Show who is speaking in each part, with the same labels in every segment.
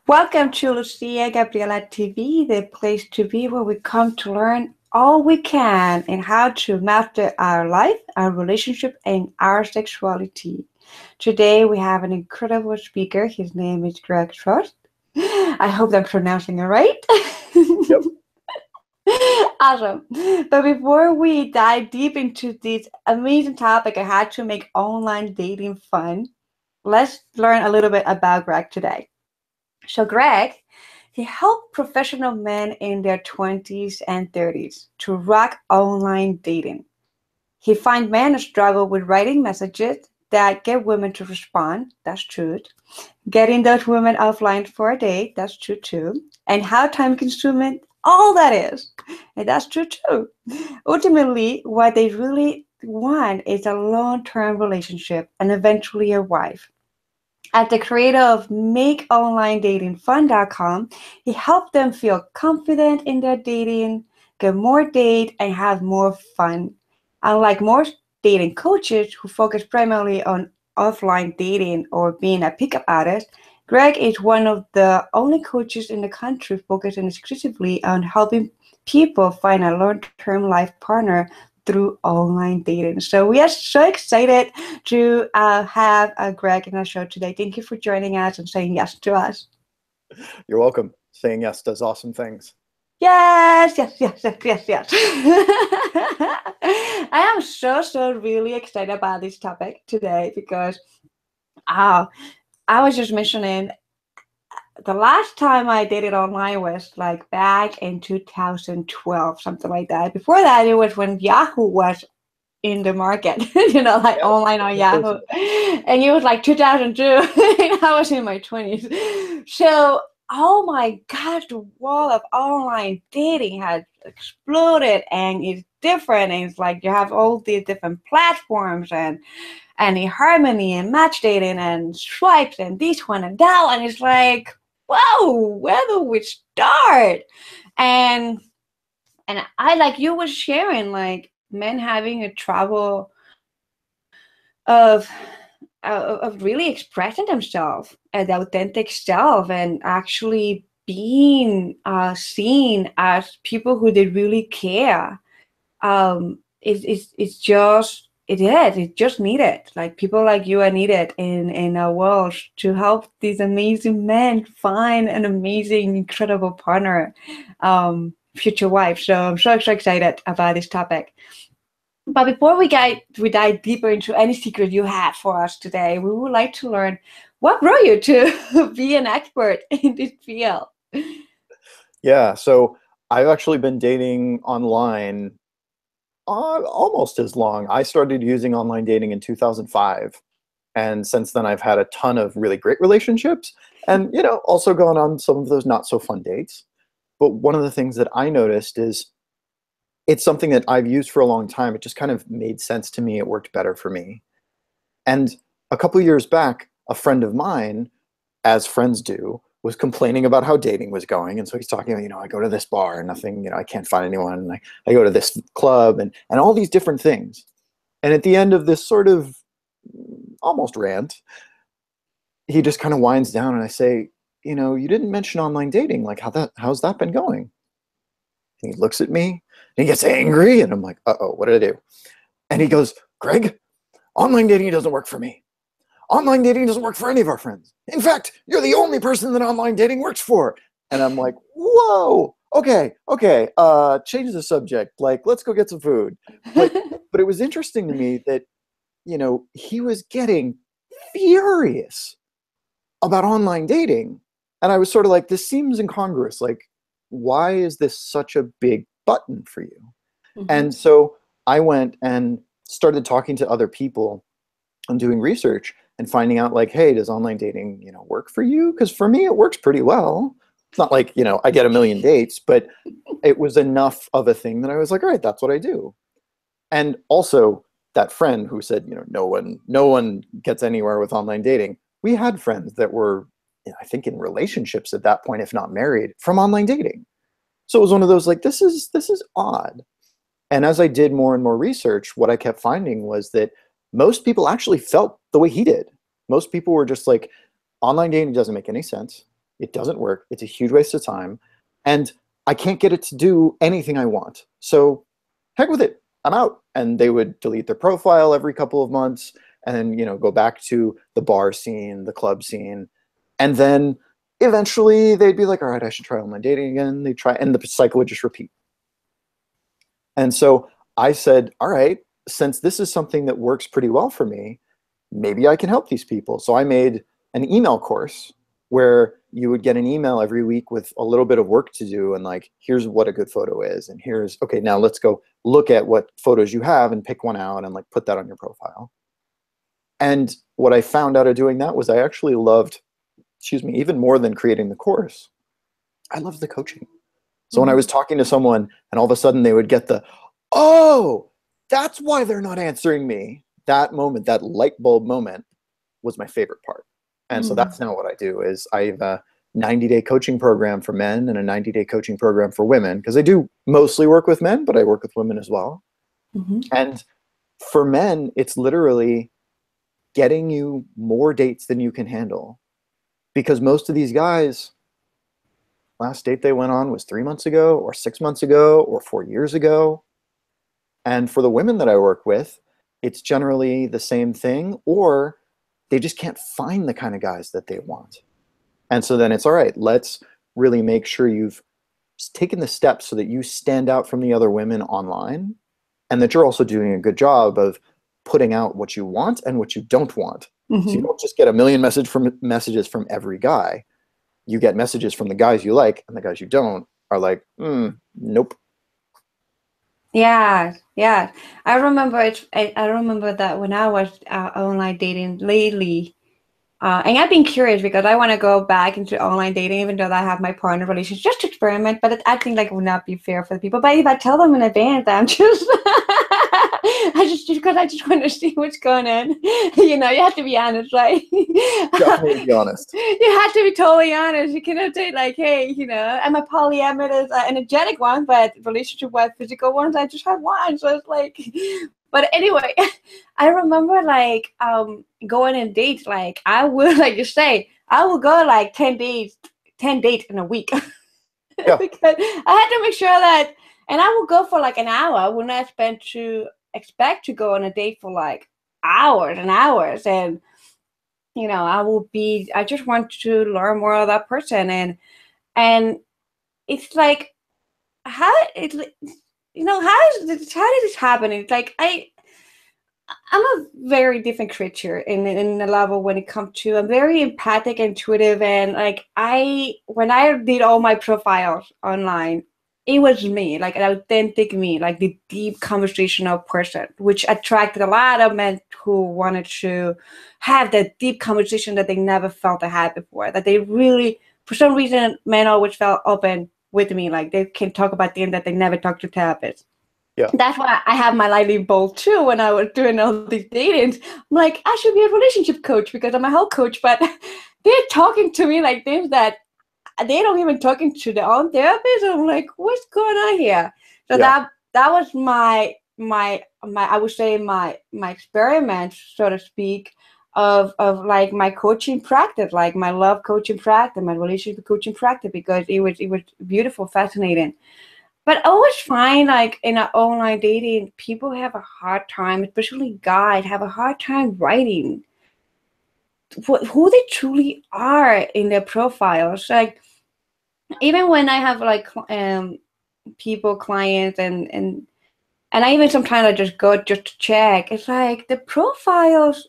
Speaker 1: Welcome to Lucia Gabriela TV, the place to be where we come to learn all we can and how to master our life, our relationship, and our sexuality. Today we have an incredible speaker. His name is Greg Schwartz. I hope I'm pronouncing it right.
Speaker 2: Yep.
Speaker 1: Awesome. But before we dive deep into this amazing topic, I had to make online dating fun. Let's learn a little bit about Greg today. So Greg, he helped professional men in their 20s and 30s to rock online dating. He finds men struggle with writing messages that get women to respond, that's true. Getting those women offline for a date, that's true too. And how time consuming all that is, and that's true too. Ultimately, what they really want is a long-term relationship and eventually a wife. As the creator of MakeOnlineDatingFun.com, he helped them feel confident in their dating, get more date, and have more fun. Unlike most dating coaches who focus primarily on offline dating or being a pickup artist, Greg is one of the only coaches in the country focusing exclusively on helping people find a long-term life partner through online dating. So we are so excited to have Greg in our show today. Thank you for joining us and saying yes to us.
Speaker 2: You're welcome. Saying yes does awesome things.
Speaker 1: Yes, yes, yes, yes, yes, yes. I am so really excited about this topic today because uh, I was just mentioning the last time I dated online was like back in 2012, something like that. Before that, it was when Yahoo was in the market, like
Speaker 2: Yeah,
Speaker 1: online on
Speaker 2: in
Speaker 1: Yahoo.
Speaker 2: person.
Speaker 1: And it was like 2002, and I was in my 20s. So, oh my gosh, the world of online dating has exploded and it's different. And it's like you have all these different platforms and eHarmony and match dating and swipes and this one and that one. It's like, whoa, where do we start? And and I like you were sharing like men having a trouble of of really expressing themselves as authentic self and actually being seen as people who they really care. It's just it's just needed. Like people like you are needed in our world to help these amazing men find an amazing, incredible partner, future wife. So I'm so excited about this topic. But before we dive deeper into any secret you have for us today, we would like to learn what brought you to be an expert in this field.
Speaker 2: Yeah, so I've actually been dating online almost as long. I started using online dating in 2005, and since then I've had a ton of really great relationships and, also gone on some of those not so fun dates. But one of the things that I noticed is it's something that I've used for a long time. It just kind of made sense to me. It worked better for me. And a couple of years back, a friend of mine, as friends do, was complaining about how dating was going. And so he's talking, I go to this bar and nothing, I can't find anyone. And I go to this club and all these different things. And at the end of this sort of almost rant, he just kind of winds down and I say, you didn't mention online dating. Like how's that been going? And he looks at me and he gets angry and I'm like, uh-oh, what did I do? And he goes, Greg, online dating doesn't work for me. Online dating doesn't work for any of our friends. In fact, you're the only person that online dating works for. And I'm like, whoa, okay, change the subject. Like, let's go get some food. But it was interesting to me that, he was getting furious about online dating. And I was sort of like, this seems incongruous. Like, why is this such a big button for you?
Speaker 1: Mhm.
Speaker 2: And so I went and started talking to other people and doing research and finding out like, hey, does online dating, work for you? Because for me, it works pretty well. It's not like, I get a million dates, but it was enough of a thing that I was like, all right, that's what I do. And also that friend who said, no one gets anywhere with online dating. We had friends that were, I think, in relationships at that point, if not married, from online dating. So it was one of those like, this is odd. And as I did more and more research, what I kept finding was that most people actually felt the way he did. Most people were just like, online dating doesn't make any sense. It doesn't work. It's a huge waste of time. And I can't get it to do anything I want. So heck with it. I'm out. And they would delete their profile every couple of months and then, go back to the bar scene, the club scene. And then eventually they'd be like, all right, I should try online dating again. They try, and the cycle would just repeat. And so I said, all right, since this is something that works pretty well for me, maybe I can help these people. So I made an email course where you would get an email every week with a little bit of work to do, and like, here's what a good photo is, and here's, okay, now let's go look at what photos you have and pick one out and like put that on your profile. And what I found out of doing that was I actually loved, even more than creating the course, I loved the coaching. So when I was talking to someone and all of a sudden they would get the, oh, that's why they're not answering me. That moment, that light bulb moment was my favorite part. And so that's now what I do is I have a 90-day coaching program for men and a 90-day coaching program for women, because I do mostly work with men, but I work with women as well. And for men, it's literally getting you more dates than you can handle. Because most of these guys, last date they went on was 3 months ago or 6 months ago or 4 years ago. And for the women that I work with, it's generally the same thing, or they just can't find the kind of guys that they want. And so then it's all right, let's really make sure you've taken the steps so that you stand out from the other women online, and that you're also doing a good job of putting out what you want and what you don't want. So you don't just get a million messages from every guy. You get messages from the guys you like, and the guys you don't are like, nope.
Speaker 1: Yeah, yeah. I remember it. I remember that when I was online dating lately, and I've been curious because I want to go back into online dating, even though I have my partner relationship, just to experiment. But I think like it would not be fair for the people. But if I tell them in advance, I'm just, because I just want to see what's going on. You have to be honest, right?
Speaker 2: Definitely be honest.
Speaker 1: You have to be totally honest. You cannot say like, hey, I'm a polyamorous, energetic one, but relationship-wise, physical ones, I just have one. So it's like, but anyway, I remember like going on dates. Like I would, like you say, I would go like 10 dates in a week.
Speaker 2: Yeah.
Speaker 1: Because I had to make sure that, and I would go for like an hour. I would not expect to go on a date for like hours and hours. And I just want to learn more of that person. And it's like, how did this happen? It's like I'm a very different creature in the level when it comes to, I'm very empathic, intuitive, and like when I did all my profiles online, it was me, like an authentic me, like the deep conversational person, which attracted a lot of men who wanted to have that deep conversation that they never felt they had before, that they really, for some reason, men always felt open with me, like they can talk about things that they never talked to therapists.
Speaker 2: Yeah.
Speaker 1: That's why I have my lightning bolt too when I was doing all these datings. I'm like, I should be a relationship coach because I'm a health coach, but they're talking to me like things that they don't even talking to their own therapist. I'm like, what's going on here? So that was my I would say my experiment, so to speak, of like my coaching practice, like my love coaching practice, my relationship coaching practice, because it was beautiful, fascinating. But I always find like in an online dating, people have a hard time, especially guys, have a hard time writing who they truly are in their profiles. Like even when I have like people, clients, and I even sometimes I just go just to check. It's like the profiles,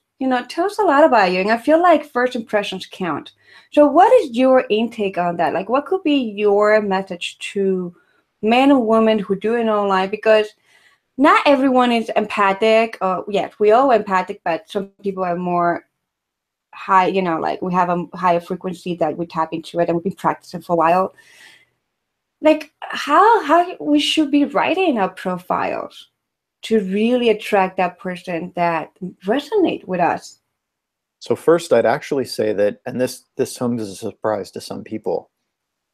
Speaker 1: tells a lot about you, and I feel like first impressions count. So, what is your intake on that? Like, what could be your message to men and women who do it online? Because not everyone is empathic. Yes, we all empathic, but some people are more high. Like we have a higher frequency that we tap into it, and we've been practicing for a while. Like how we should be writing our profiles to really attract that person that resonate with us.
Speaker 2: So first, I'd actually say that, and this comes as a surprise to some people,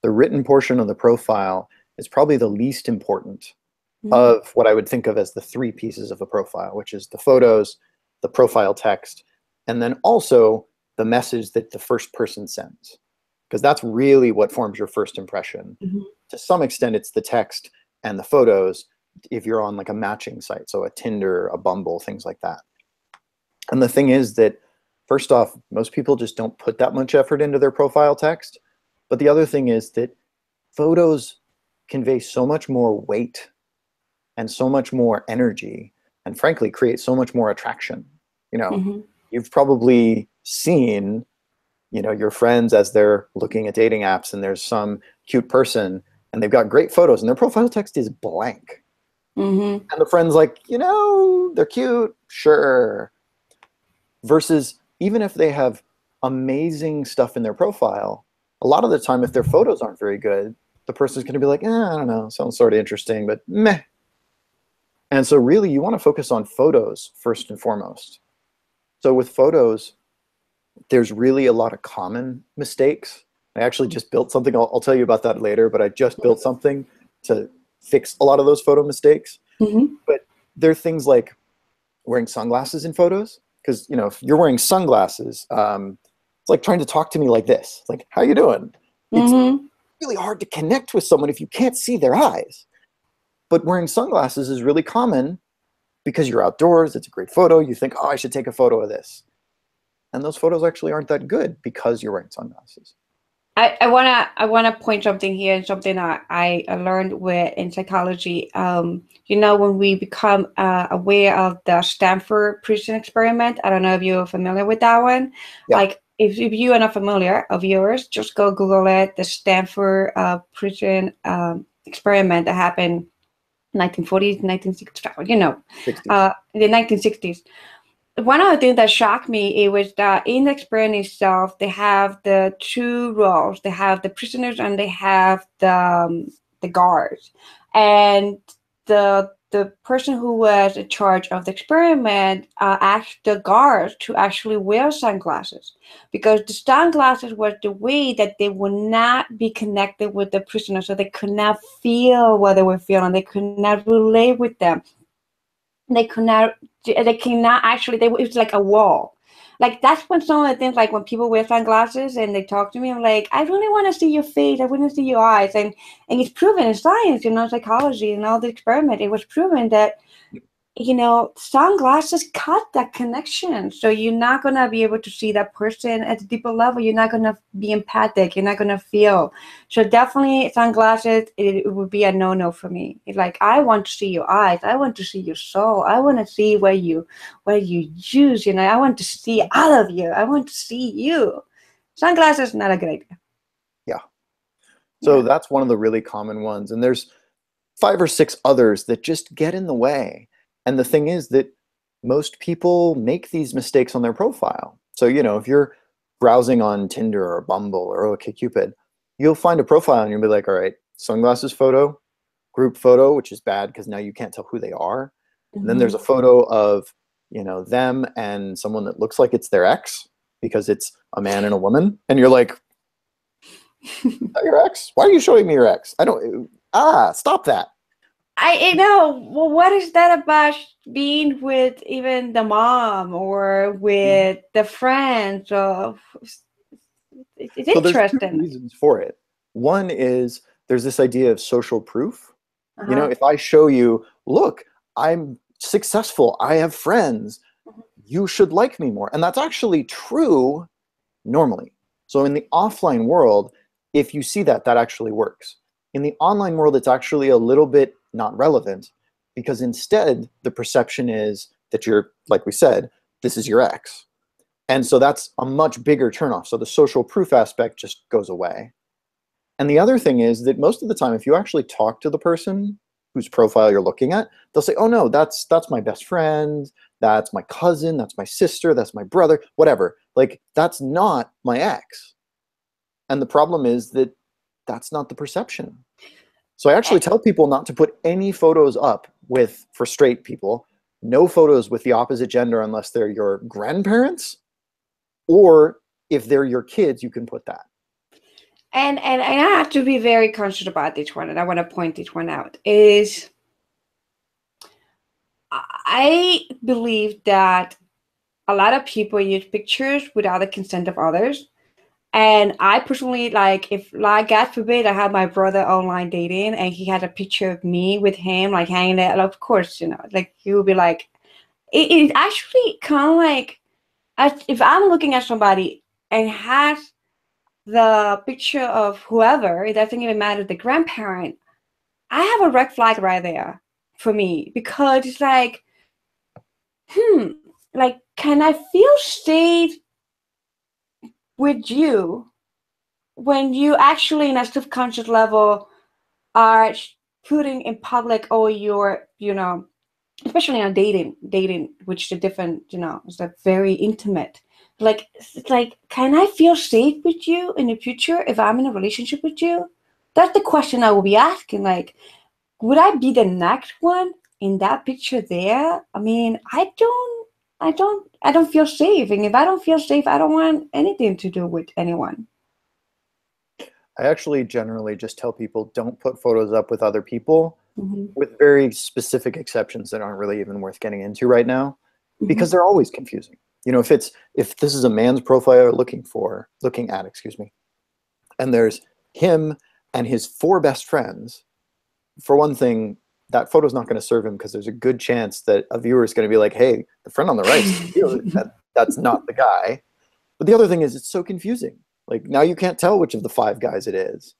Speaker 2: the written portion of the profile is probably the least important of what I would think of as the three pieces of a profile, which is the photos, the profile text, and then also the message that the first person sends. because that's really what forms your first impression.
Speaker 1: Mhm.
Speaker 2: To some extent, it's the text and the photos if you're on like a matching site, so a Tinder, a Bumble, things like that. And the thing is that, first off, most people just don't put that much effort into their profile text. But the other thing is that photos convey so much more weight and so much more energy, and frankly, create so much more attraction. You know,
Speaker 1: Mhm.
Speaker 2: you've probably seen, you know, your friends as they're looking at dating apps and there's some cute person and they've got great photos and their profile text is blank.
Speaker 1: Mhm.
Speaker 2: And the friend's like, you know, they're cute, sure. Versus even if they have amazing stuff in their profile, a lot of the time, if their photos aren't very good, the person's going to be like, I don't know, sounds sort of interesting, but meh. And so really you want to focus on photos first and foremost. So with photos, there's really a lot of common mistakes. I actually just built something, I'll tell you about that later, but I just built something to fix a lot of those photo mistakes.
Speaker 1: Mhm.
Speaker 2: But there are things like wearing sunglasses in photos, because you know, if you're wearing sunglasses, it's like trying to talk to me like this. It's like, how you doing? It's
Speaker 1: Mhm.
Speaker 2: really hard to connect with someone if you can't see their eyes. But wearing sunglasses is really common because you're outdoors, it's a great photo, you think, oh, I should take a photo of this. And those photos actually aren't that good because you're wearing sunglasses.
Speaker 1: I wanna point something here, and something that I learned with in psychology. When we become aware of the Stanford prison experiment, I don't know if you're familiar with that one.
Speaker 2: Yeah.
Speaker 1: Like, if you are not familiar of yours, just go Google it. The Stanford prison experiment that happened 1940s, 1965.
Speaker 2: '60s.
Speaker 1: In the 1960s. One of the things that shocked me, it was that in the experiment itself, they have the two roles. They have the prisoners and they have the guards. And the person who was in charge of the experiment asked the guards to actually wear sunglasses, because the sunglasses was the way that they would not be connected with the prisoners, so they could not feel what they were feeling. They could not relate with them. They cannot actually, it was like a wall. Like, that's when some of the things, like when people wear sunglasses and they talk to me, I'm like, I really want to see your face, I want to see your eyes. And it's proven in science, psychology and all the experiment, it was proven that sunglasses cut that connection. So you're not going to be able to see that person at a deeper level. You're not going to be empathic. You're not going to feel. So definitely sunglasses, it would be a no-no for me. It's like, I want to see your eyes. I want to see your soul. I want to see where you use, I want to see all of you. I want to see you. Sunglasses, not a good idea.
Speaker 2: Yeah. So
Speaker 1: Yeah.
Speaker 2: that's one of the really common ones. And there's 5 or 6 others that just get in the way. And the thing is that most people make these mistakes on their profile. So, you know, if you're browsing on Tinder or Bumble or OkCupid, you'll find a profile and you'll be like, all right, sunglasses photo, group photo, which is bad because now you can't tell who they are. And then there's
Speaker 1: Hmm.
Speaker 2: a photo of, you know, them and someone that looks like it's their ex because it's a man and a woman. And you're like, that your ex? Why are you showing me your ex? I don't, stop that.
Speaker 1: I know. Well, what is that about being with even the mom or with the friends? Of it's
Speaker 2: So there's 2
Speaker 1: interesting.
Speaker 2: reasons for it. One is there's this idea of social proof. You know,
Speaker 1: Uh-huh.
Speaker 2: if I show you, look, I'm successful, I have friends, you should like me more. And that's actually true normally. So in the offline world, if you see that, that actually works. In the online world, it's actually a little bit not relevant because instead the perception is that you're, like we said, this is your ex. And so that's a much bigger turnoff. So the social proof aspect just goes away. And the other thing is that most of the time, if you actually talk to the person whose profile you're looking at, they'll say, oh no, that's my best friend, that's my cousin, that's my sister, that's my brother, whatever. Like, that's not my ex. And the problem is that that's not the perception. So I actually tell people not to put any photos up with, for straight people, no photos with the opposite gender unless they're your grandparents, or if they're your kids, you can put that.
Speaker 1: And I have to be very conscious about this one, and I want to point this one out. Is I believe that a lot of people use pictures without the consent of others. And I personally, like, if, like, God forbid, I had my brother online dating and he had a picture of me with him, like, hanging there, of course, like, he would be like, it's actually kind of like, if I'm looking at somebody and has the picture of whoever, it doesn't even matter, the grandparent, I have a red flag right there for me, because it's like, like, can I feel safe with you when you actually, in a subconscious level, are putting in public all your, especially on dating, which is a different, it's a very intimate. Like, it's like, can I feel safe with you in the future if I'm in a relationship with you? That's the question I will be asking. Like, would I be the next one in that picture there? I mean, I don't feel safe. And if I don't feel safe, I don't want anything to do with anyone.
Speaker 2: I actually generally just tell people don't put photos up with other people,
Speaker 1: Mm-hmm.
Speaker 2: with very specific exceptions that aren't really even worth getting into right now,
Speaker 1: Mm-hmm.
Speaker 2: because they're always confusing. If this is a man's profile you're looking at, excuse me, and there's him and his 4 best friends, for one thing, that photo's not going to serve him, because there's a good chance that a viewer is going to be like, hey, the friend on the right, that's not the guy. But the other thing is, it's so confusing. Like, now you can't tell which of the 5 guys it is.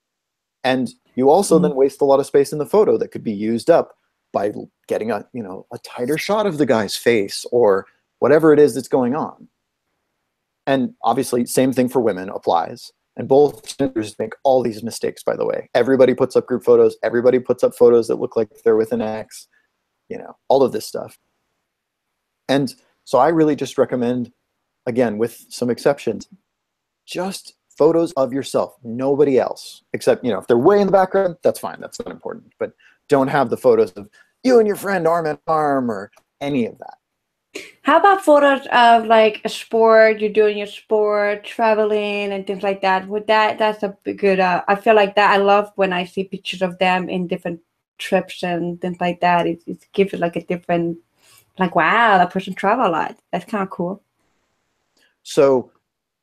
Speaker 2: And you also then waste a lot of space in the photo that could be used up by getting a tighter shot of the guy's face or whatever it is that's going on. And obviously, same thing for women applies. And both genders make all these mistakes, by the way. Everybody puts up group photos. Everybody puts up photos that look like they're with an ex, all of this stuff. And so I really just recommend, again, with some exceptions, just photos of yourself, nobody else, except, if they're way in the background, that's fine. That's not important. But don't have the photos of you and your friend arm in arm or any of that.
Speaker 1: How about photos of, like, a sport, you're doing your sport, traveling and things like that? That's a good, I feel like that. I love when I see pictures of them in different trips and things like that. It gives it like a different, like, wow, that person travel a lot. That's kind of cool.
Speaker 2: So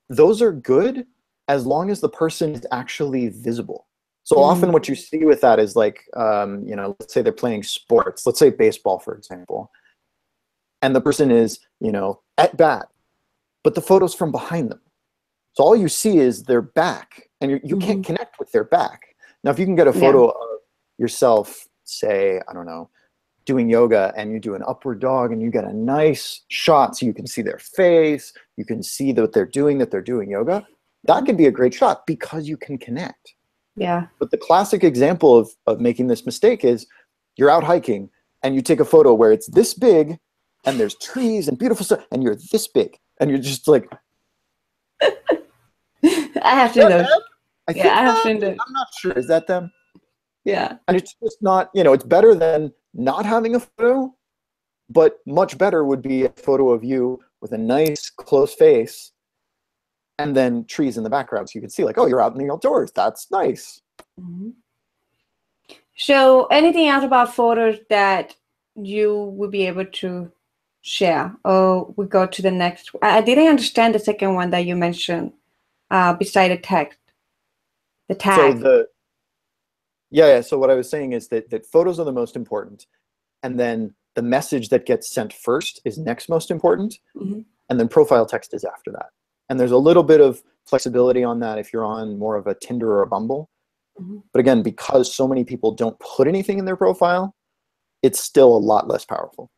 Speaker 2: those are good as long as the person is actually visible. So often what you see with that is, like, let's say they're playing sports, let's say baseball, for example, and the person is, at bat, but the photo's from behind them. So all you see is their back, and you can't connect with their back. Now, if you can get a photo of yourself, say, I don't know, doing yoga, and you do an upward dog and you get a nice shot so you can see their face, you can see that they're doing yoga, that can be a great shot because you can connect.
Speaker 1: Yeah.
Speaker 2: But the classic example of making this mistake is you're out hiking and you take a photo where it's this big and there's trees and beautiful stuff, and you're this big and you're just like,
Speaker 1: I have seen those.
Speaker 2: I
Speaker 1: have seen those.
Speaker 2: I'm not sure. Is that them?
Speaker 1: Yeah.
Speaker 2: And it's just not, it's better than not having a photo, but much better would be a photo of you with a nice close face and then trees in the background, so you can see, like, oh, you're out in the outdoors. That's nice.
Speaker 1: So anything else about photos that you would be able to share? Or we go to the next. I didn't understand the second one that you mentioned, beside the text, the tag.
Speaker 2: So so what I was saying is that photos are the most important, and then the message that gets sent first is next most important, and then profile text is after that. And there's a little bit of flexibility on that if you're on more of a Tinder or a Bumble. But again, because so many people don't put anything in their profile, it's still a lot less powerful.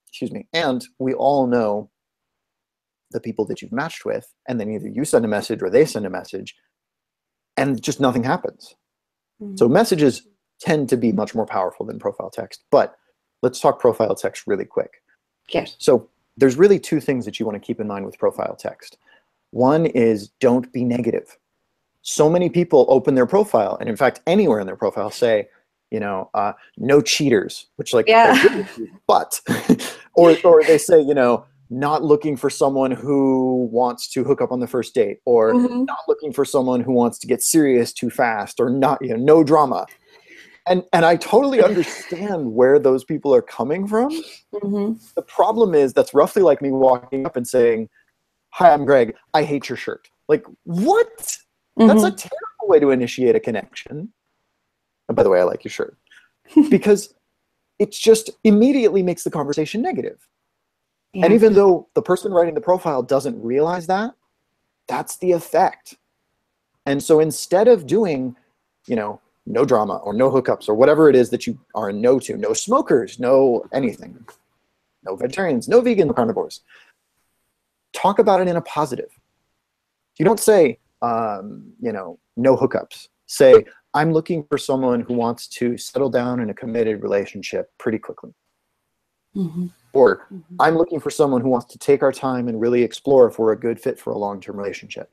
Speaker 2: Excuse me. And we all know the people that you've matched with, and then either you send a message or they send a message, and just nothing happens. So messages tend to be much more powerful than profile text. But let's talk profile text really quick.
Speaker 1: Yes.
Speaker 2: So there's really 2 things that you want to keep in mind with profile text. One is, don't be negative. So many people open their profile, and in fact, anywhere in their profile, say, no cheaters, which, like, but, or they say, not looking for someone who wants to hook up on the first date, or not looking for someone who wants to get serious too fast, or not, no drama. And I totally understand where those people are coming from. The problem is, that's roughly like me walking up and saying, hi, I'm Greg, I hate your shirt. Like, what? That's a
Speaker 1: Mm-hmm.
Speaker 2: terrible way to initiate a connection. And by the way, I like your shirt. Because it just immediately makes the conversation negative. And
Speaker 1: Yeah.
Speaker 2: even though the person writing the profile doesn't realize that, that's the effect. And so instead of doing, no drama or no hookups or whatever it is that you are a no to, no smokers, no anything, no vegetarians, no vegan, no carnivores, talk about it in a positive. You don't say, no hookups. Say, I'm looking for someone who wants to settle down in a committed relationship pretty quickly.
Speaker 1: Mm-hmm.
Speaker 2: Or
Speaker 1: Mm-hmm.
Speaker 2: I'm looking for someone who wants to take our time and really explore if we're a good fit for a long-term relationship.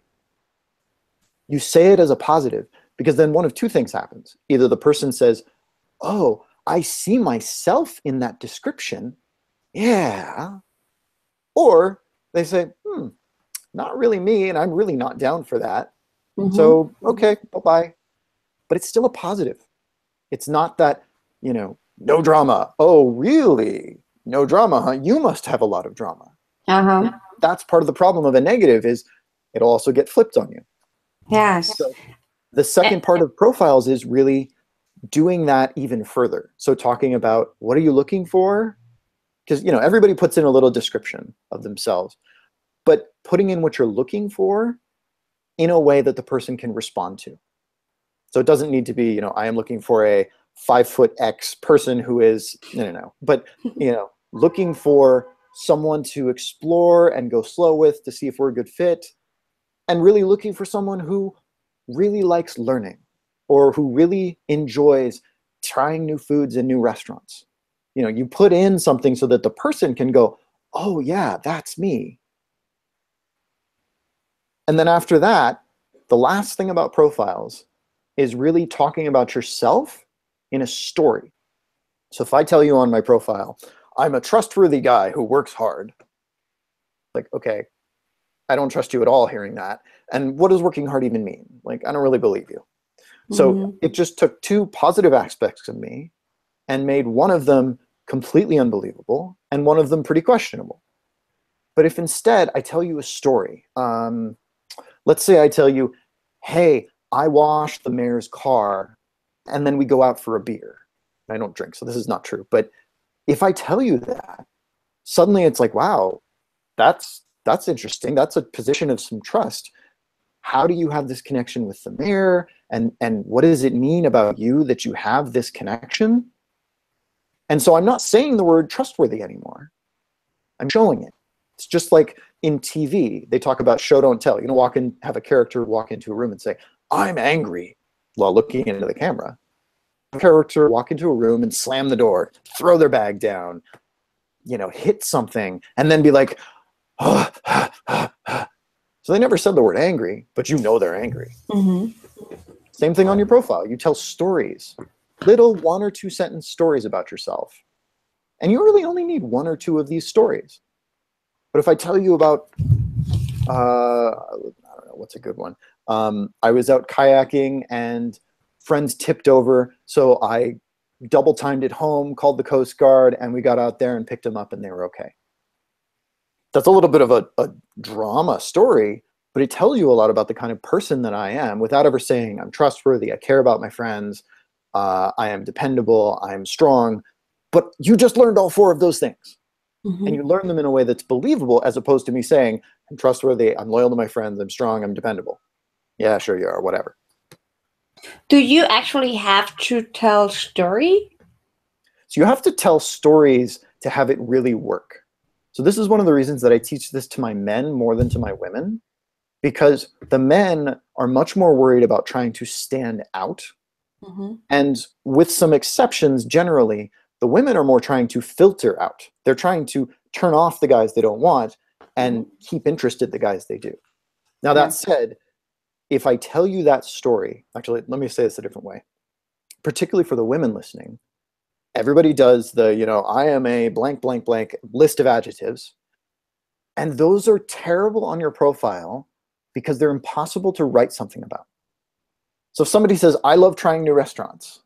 Speaker 2: You say it as a positive, because then one of two things happens. Either the person says, oh, I see myself in that description. Yeah. Or they say, not really me, and I'm really not down for that.
Speaker 1: Mm-hmm.
Speaker 2: So, okay, bye-bye. But it's still a positive. It's not that, no drama. Oh, really? No drama, huh? You must have a lot of drama.
Speaker 1: Uh-huh.
Speaker 2: That's part of the problem of a negative, is it'll also get flipped on you.
Speaker 1: Yes.
Speaker 2: So the second part of profiles is really doing that even further. So talking about, what are you looking for? Because, everybody puts in a little description of themselves, but putting in what you're looking for in a way that the person can respond to. So it doesn't need to be, I am looking for a 5 foot X person who is, no. But, looking for someone to explore and go slow with to see if we're a good fit, and really looking for someone who really likes learning or who really enjoys trying new foods and new restaurants. You put in something so that the person can go, oh yeah, that's me. And then after that, the last thing about profiles is really talking about yourself in a story. So if I tell you on my profile, I'm a trustworthy guy who works hard, like, okay, I don't trust you at all hearing that. And what does working hard even mean? Like, I don't really believe you. So
Speaker 1: Mm-hmm.
Speaker 2: it just took two positive aspects of me and made one of them completely unbelievable and one of them pretty questionable. But if instead I tell you a story, let's say I tell you, hey, I washed the mayor's car, and then we go out for a beer. I don't drink, so this is not true. But if I tell you that, suddenly it's like, wow, that's interesting. That's a position of some trust. How do you have this connection with the mayor? And what does it mean about you that you have this connection? And so I'm not saying the word trustworthy anymore. I'm showing it. It's just like in TV, they talk about show, don't tell. Have a character walk into a room and say, I'm angry, while looking into the camera. A character walk into a room and slam the door, throw their bag down, hit something, and then be like, oh. So they never said the word angry, but they're angry.
Speaker 1: Mm-hmm.
Speaker 2: Same thing on your profile. You tell stories, little 1 or 2 sentence stories about yourself. And you really only need 1 or 2 of these stories. But if I tell you about, I don't know, what's a good one? I was out kayaking and friends tipped over, so I double timed it home, called the Coast Guard, and we got out there and picked them up and they were okay. That's a little bit of a drama story, but it tells you a lot about the kind of person that I am without ever saying I'm trustworthy, I care about my friends, I am dependable, I am strong. But you just learned all 4 of those things.
Speaker 1: Mm-hmm.
Speaker 2: And you learn them in a way that's believable, as opposed to me saying, I'm trustworthy, I'm loyal to my friends, I'm strong, I'm dependable. Yeah, sure you are, whatever.
Speaker 1: Do you actually have to tell story?
Speaker 2: So you have to tell stories to have it really work. So this is one of the reasons that I teach this to my men more than to my women, because the men are much more worried about trying to stand out.
Speaker 1: Mm-hmm.
Speaker 2: And with some exceptions, generally, the women are more trying to filter out. They're trying to turn off the guys they don't want and keep interested the guys they do. Now, that said, if I tell you that story, actually, let me say this a different way, particularly for the women listening, everybody does the, I am a blank, blank, blank list of adjectives. And those are terrible on your profile because they're impossible to write something about. So if somebody says, I love trying new restaurants,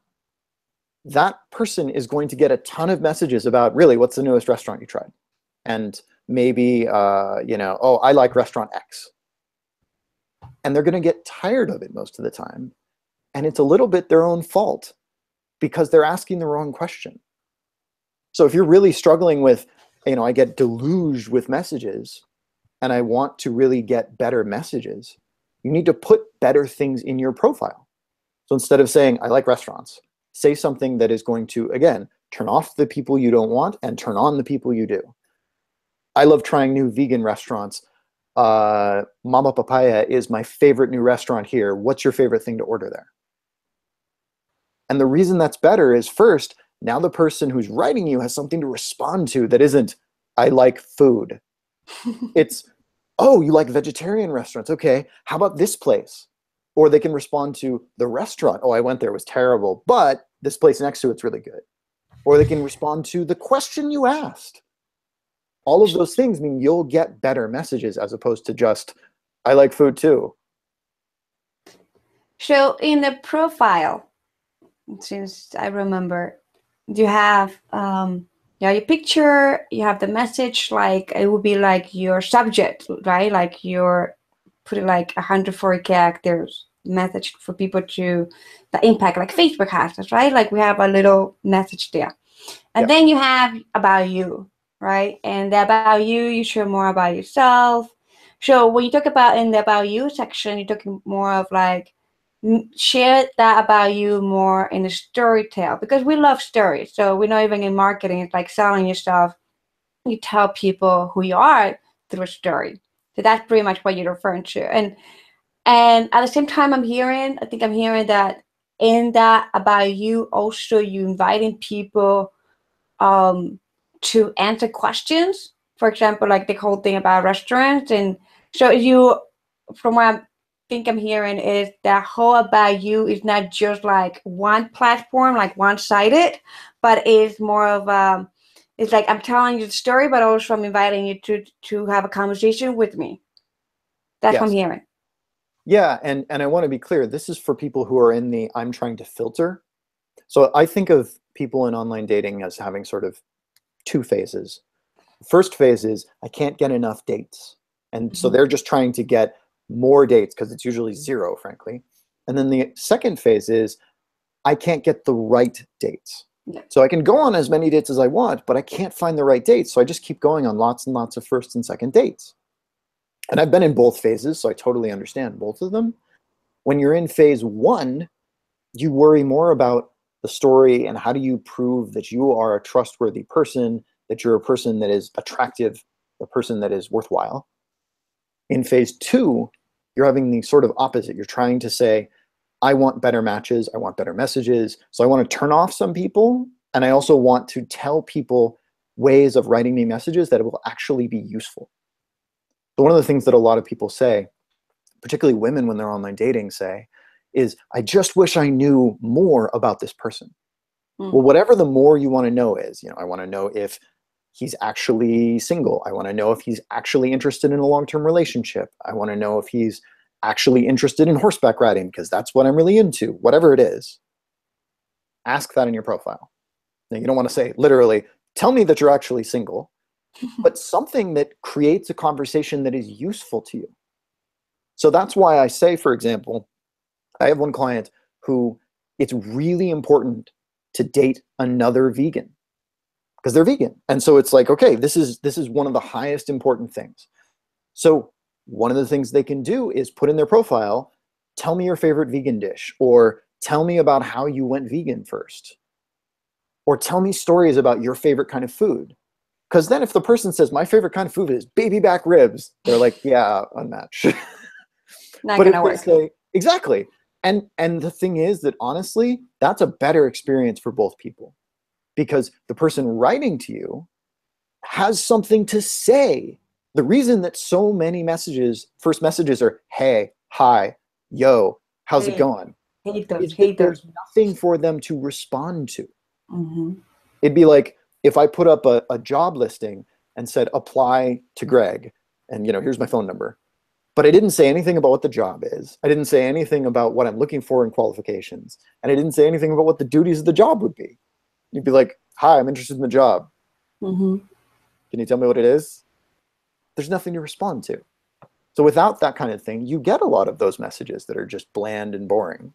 Speaker 2: that person is going to get a ton of messages about, really, what's the newest restaurant you tried? And maybe, oh, I like restaurant X. and they're going to get tired of it most of the time. And it's a little bit their own fault because they're asking the wrong question. So if you're really struggling with, I get deluged with messages and I want to really get better messages, you need to put better things in your profile. So instead of saying, I like restaurants, say something that is going to, again, turn off the people you don't want and turn on the people you do. I love trying new vegan restaurants. Mama Papaya is my favorite new restaurant here. What's your favorite thing to order there? And the reason that's better is, first, now the person who's writing you has something to respond to that isn't, I like food. It's, oh, you like vegetarian restaurants. Okay, how about this place? Or they can respond to the restaurant. Oh, I went there, it was terrible, but this place next to it's really good. Or they can respond to the question you asked. All of those things mean you'll get better messages as opposed to just, I like food too.
Speaker 1: So in the profile, since I remember, you have your picture, you have the message, like it would be like your subject, right? Like you're putting like 140 characters message for people to the impact, like Facebook has this, right? Like we have a little message there. And then you have about you, right? And the about you show more about yourself. So when you talk about in the about you section, you're talking more of like share that about you more in a story tale, because we love stories. So we're not even in marketing, it's like selling your stuff. You tell people who you are through a story. So that's pretty much what you're referring to. And at the same time, I'm hearing that in that about you, also you inviting people to answer questions. For example, like the whole thing about restaurants. And so you, from what I think I'm hearing, is that whole about you is not just like one platform, like one-sided, but it's more of it's like I'm telling you the story, but also I'm inviting you to have a conversation with me. That's what I'm hearing.
Speaker 2: Yeah, and I want to be clear, this is for people who are in the I'm trying to filter. So I think of people in online dating as having sort of two phases. First phase is I can't get enough dates. And so they're just trying to get more dates because it's usually zero, frankly. And then the second phase is I can't get the right dates. Yeah. So I can go on as many dates as I want, but I can't find the right dates. So I just keep going on lots and lots of first and second dates. And I've been in both phases, so I totally understand both of them. When you're in phase one, you worry more about the story and how do you prove that you are a trustworthy person, that you're a person that is attractive, a person that is worthwhile. In phase two, you're having the sort of opposite. You're trying to say, I want better matches, I want better messages, so I want to turn off some people, and I also want to tell people ways of writing me messages that will actually be useful. So one of the things that a lot of people say, particularly women when they're online dating say, is, I just wish I knew more about this person. Well, whatever the more you want to know is, I want to know if he's actually single. I want to know if he's actually interested in a long-term relationship. I want to know if he's actually interested in horseback riding because that's what I'm really into. Whatever it is, ask that in your profile. Now, you don't want to say literally, tell me that you're actually single, but something that creates a conversation that is useful to you. So that's why I say, for example, I have one client who it's really important to date another vegan because they're vegan. And so it's like, okay, this is one of the highest important things. So one of the things they can do is put in their profile, tell me your favorite vegan dish, or tell me about how you went vegan first, or tell me stories about your favorite kind of food. Because then if the person says, my favorite kind of food is baby back ribs, they're like, yeah, unmatched.
Speaker 1: Not gonna work.
Speaker 2: Say, exactly. And the thing is that honestly, that's a better experience for both people because the person writing to you has something to say. The reason that so many first messages are, hey, hi, yo, how's it going? There's nothing for them to respond to. It'd be like if I put up a job listing and said, apply to Greg, and here's my phone number. But I didn't say anything about what the job is. I didn't say anything about what I'm looking for in qualifications. And I didn't say anything about what the duties of the job would be. You'd be like, hi, I'm interested in the job. Can you tell me what it is? There's nothing to respond to. So without that kind of thing, you get a lot of those messages that are just bland and boring.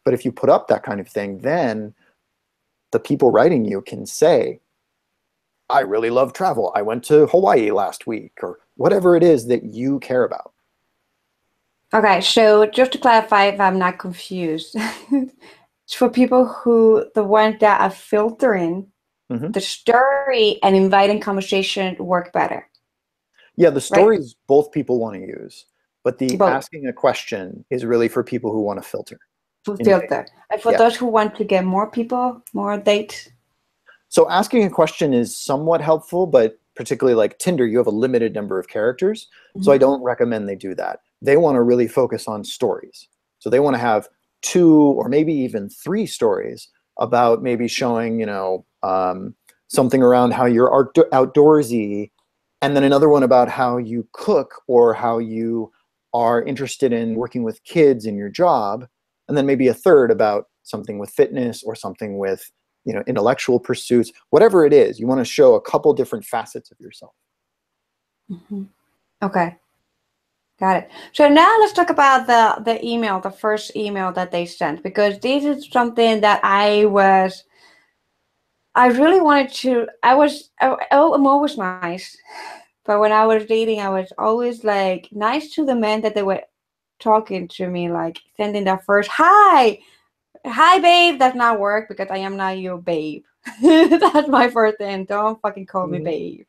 Speaker 2: But if you put up that kind of thing, then the people writing you can say, I really love travel. I went to Hawaii last week, or whatever it is that you care about.
Speaker 1: Okay, so just to clarify if I'm not confused, it's for people who, the ones that are filtering
Speaker 2: Hmm.
Speaker 1: the story and inviting conversation work better,
Speaker 2: Yeah, the
Speaker 1: right?
Speaker 2: stories both people want to use, but the
Speaker 1: Both
Speaker 2: asking a question is really for people who want to filter
Speaker 1: to
Speaker 2: intake.
Speaker 1: filter. And for
Speaker 2: Yeah.
Speaker 1: those who want to get more people, more dates.
Speaker 2: So asking a question is somewhat helpful, but particularly like Tinder, you have a limited number of characters. So I
Speaker 1: Mhm.
Speaker 2: don't recommend they do that. They want to really focus on stories. So they want to have 2 or maybe even 3 stories about maybe showing, something around how you're outdoorsy, and then another one about how you cook or how you are interested in working with kids in your job, and then maybe a third about something with fitness or something with intellectual pursuits, whatever it is. You want to show a couple different facets of yourself.
Speaker 1: Mhm. Okay, got it. So now let's talk about the email, the first email that they sent, because this is something that I really wanted to. I'm always nice, but when I was dating, I was always like nice to the men that they were talking to me, like sending that first hi babe. Does not work because I am not your babe. That's my first thing. Don't fucking call me
Speaker 2: Mhm.
Speaker 1: babe.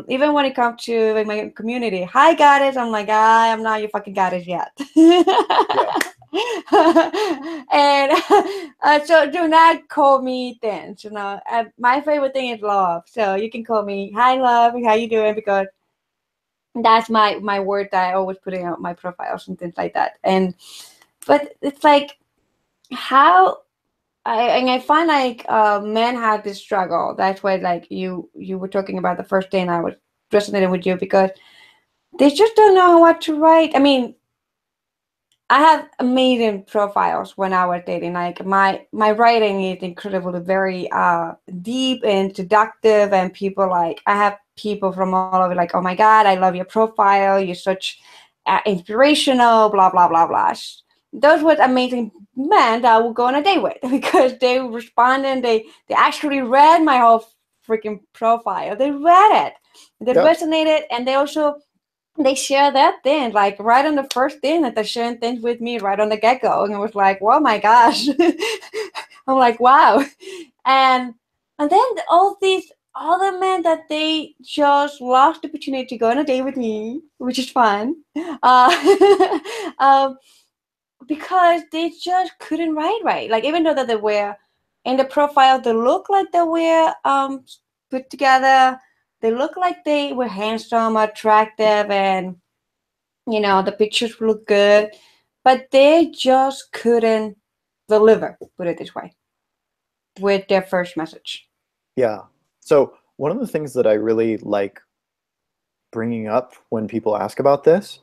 Speaker 1: Even when it comes to like, my community, hi goddess, I'm like, I'm not your fucking goddess yet.
Speaker 2: Yeah.
Speaker 1: And so do not call me things, you know. My favorite thing is love, so you can call me hi love, how you doing, because that's my word that I always put in out my profiles and things like that. And but it's like how I find like men have this struggle. That's why like you were talking about the first thing I was resonating with you, because they just don't know what to write. I mean, I have amazing profiles when I was dating. Like my writing is incredibly very deep and seductive, and people like I have people from all over like, oh my god, I love your profile. You're such inspirational. Blah blah blah blah. Those were amazing men that I would go on a date with because they responded. They actually read my whole freaking profile. They read it. They
Speaker 2: Yeah.
Speaker 1: resonated, and they share that thing like right on the first thing that they're sharing things with me right on the get-go, and it was like, oh my gosh. I'm like, wow. And then all these other men that they just lost the opportunity to go on a date with me, which is fun, um, because they just couldn't write right. Like even though that they were in the profile, they look like they were put together, they look like they were handsome, attractive, and the pictures look good, but they just couldn't deliver, put it this way, with their first message.
Speaker 2: Yeah. So one of the things that I really like bringing up when people ask about this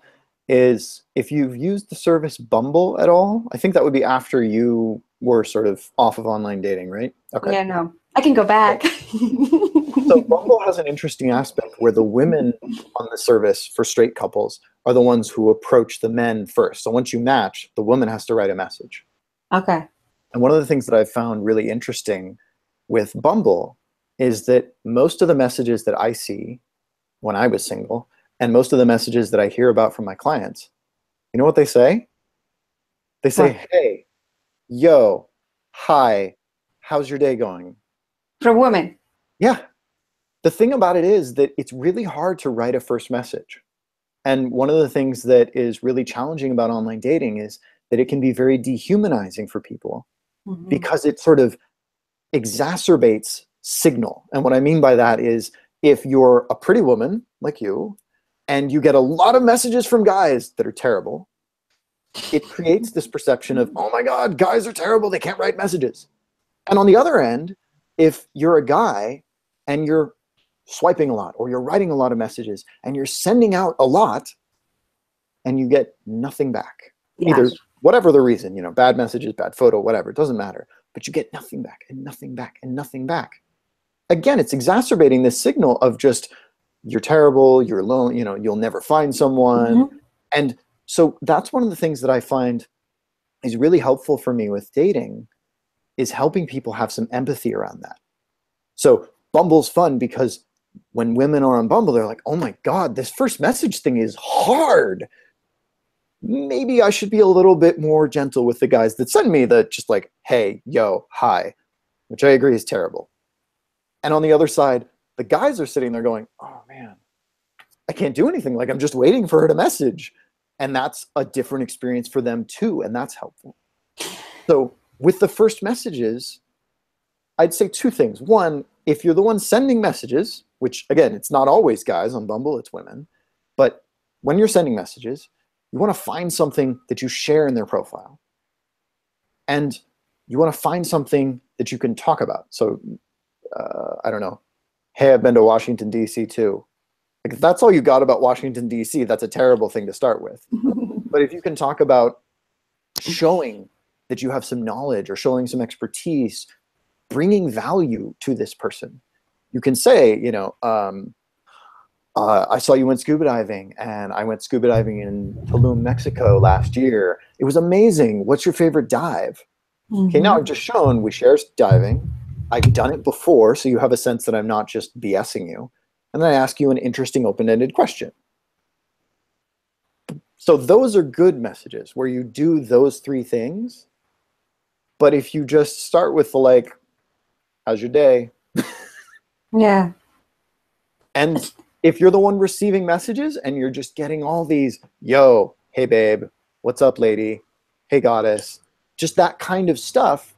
Speaker 2: is if you've used the service Bumble at all. I think that would be after you were sort of off of online dating, right? Okay.
Speaker 1: Yeah, no, I can go back.
Speaker 2: So Bumble has an interesting aspect where the women on the service for straight couples are the ones who approach the men first. So once you match, the woman has to write a message.
Speaker 1: Okay.
Speaker 2: And one of the things that I've found really interesting with Bumble is that most of the messages that I see when I was single and most of the messages that I hear about from my clients, you know what they say? They
Speaker 1: What?
Speaker 2: say, hey, yo, hi, how's your day going?
Speaker 1: For women.
Speaker 2: Yeah. The thing about it is that it's really hard to write a first message. And one of the things that is really challenging about online dating is that it can be very dehumanizing for people
Speaker 1: Mhm.
Speaker 2: because it sort of exacerbates signal. And what I mean by that is if you're a pretty woman like you and you get a lot of messages from guys that are terrible, it creates this perception of, oh my God, guys are terrible. They can't write messages. And on the other end, if you're a guy and you're swiping a lot or you're writing a lot of messages and you're sending out a lot and you get nothing back, either
Speaker 1: Yes.
Speaker 2: whatever the reason, bad messages, bad photo, whatever, it doesn't matter, but you get nothing back and nothing back and nothing back. Again, it's exacerbating this signal of just you're terrible, you're alone, you know, you'll never find someone.
Speaker 1: Mhm.
Speaker 2: And so that's one of the things that I find is really helpful for me with dating, is helping people have some empathy around that. So Bumble's fun because when women are on Bumble, they're like, oh my God, this first message thing is hard. Maybe I should be a little bit more gentle with the guys that send me the just like, hey, yo, hi, which I agree is terrible. And on the other side, the guys are sitting there going, oh man, I can't do anything. Like, I'm just waiting for her to message. And that's a different experience for them too. And that's helpful. So with the first messages, I'd say two things. One, if you're the one sending messages, which again, it's not always guys on Bumble, it's women, but when you're sending messages, you want to find something that you share in their profile. And you want to find something that you can talk about. So, I don't know. Hey, I've been to Washington, D.C. too. Like, if that's all you got about Washington, D.C., that's a terrible thing to start with. But if you can talk about showing that you have some knowledge or showing some expertise, bringing value to this person, you can say, you know, I saw you went scuba diving, and I went scuba diving in Tulum, Mexico last year. It was amazing. What's your favorite dive? Okay, now I've just shown we share diving. I've done it before, so you have a sense that I'm not just BSing you. And then I ask you an interesting open-ended question. So those are good messages where you do those three things. But if you just start with the like, how's your day?
Speaker 1: Yeah.
Speaker 2: And if you're the one receiving messages and you're just getting all these, yo, hey babe, what's up lady? Hey goddess, just that kind of stuff,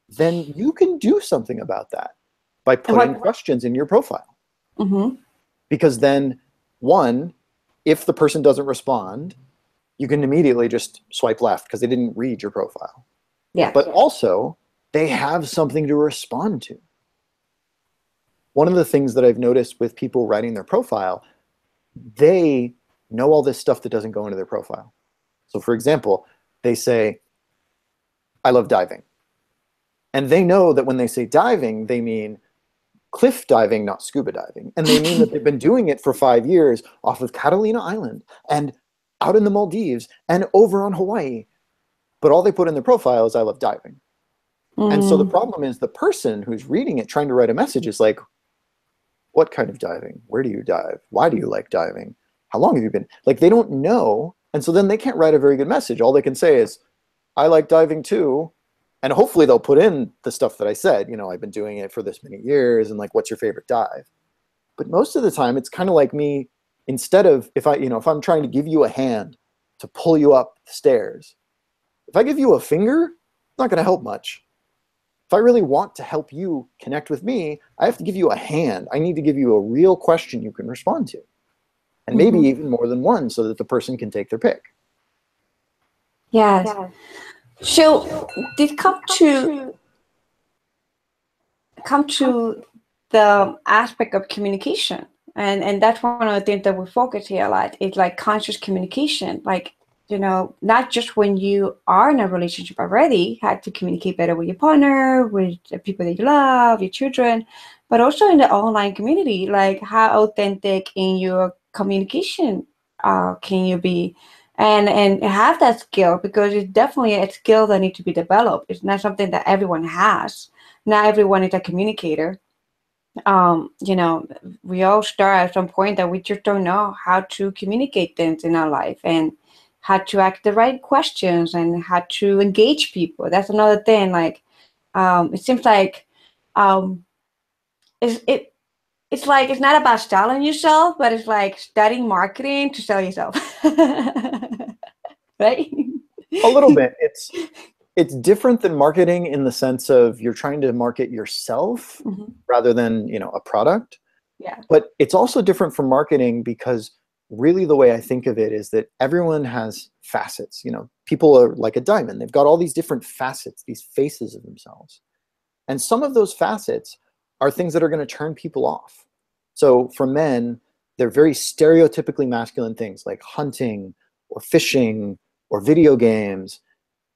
Speaker 2: then you can do something about that by putting questions in your profile.
Speaker 1: Mm-hmm.
Speaker 2: Because then, one, if the person doesn't respond, you can immediately just swipe left because they didn't read your profile.
Speaker 1: Yeah.
Speaker 2: But also, they have something to respond to. One of the things that I've noticed with people writing their profile, they know all this stuff that doesn't go into their profile. So for example, they say, I love diving. And they know that when they say diving, they mean cliff diving, not scuba diving. And they mean that they've been doing it for 5 years off of Catalina Island and out in the Maldives and over on Hawaii. But all they put in their profile is I love diving. And so the problem is the person who's reading it, trying to write a message is like, what kind of diving? Where do you dive? Why do you like diving? How long have you been? Like, they don't know. And so then they can't write a very good message. All they can say is, I like diving too. And hopefully they'll put in the stuff that I said, you know, I've been doing it for this many years and like, what's your favorite dive? But most of the time it's kind of like me, instead of if I'm trying to give you a hand to pull you up the stairs, if I give you a finger, it's not going to help much. If I really want to help you connect with me, I have to give you a hand. I need to give you a real question you can respond to. And maybe even more than one so that the person can take their pick.
Speaker 1: Yes. So did come to the aspect of communication. And that's one of the things that we focus here a lot. It's like conscious communication. Like, you know, not just when you are in a relationship already, had to communicate better with your partner, with the people that you love, your children, but also in the online community. Like, how authentic in your communication can you be? And have that skill, because it's definitely a skill that needs to be developed. It's not something that everyone has. Not everyone is a communicator. You know, we all start at some point that we just don't know how to communicate things in our life and how to ask the right questions and how to engage people. That's another thing. Like, it seems like um, it's like it's not about selling yourself, but it's like studying marketing to sell yourself, right?
Speaker 2: A little bit. It's different than marketing in the sense of you're trying to market yourself rather than, you know, a product.
Speaker 1: Yeah.
Speaker 2: But it's also different from marketing because really the way I think of it is that everyone has facets. You know, people are like a diamond. They've got all these different facets, these faces of themselves. And some of those facets are things that are going to turn people off. So for men, they're very stereotypically masculine things like hunting or fishing or video games.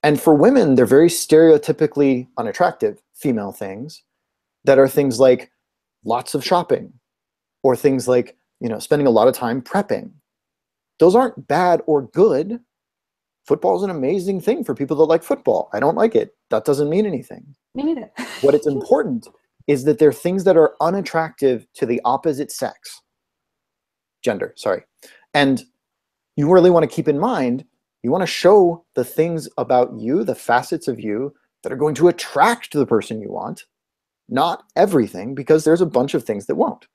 Speaker 2: And for women, they're very stereotypically unattractive female things that are things like lots of shopping or things like, spending a lot of time prepping. Those aren't bad or good. Football is an amazing thing for people that like football. I don't like it. That doesn't mean anything.
Speaker 1: Me neither.
Speaker 2: What it's important is that they're things that are unattractive to the opposite sex. Gender, sorry. And you really want to keep in mind, you want to show the things about you, the facets of you that are going to attract the person you want, not everything, because there's a bunch of things that won't.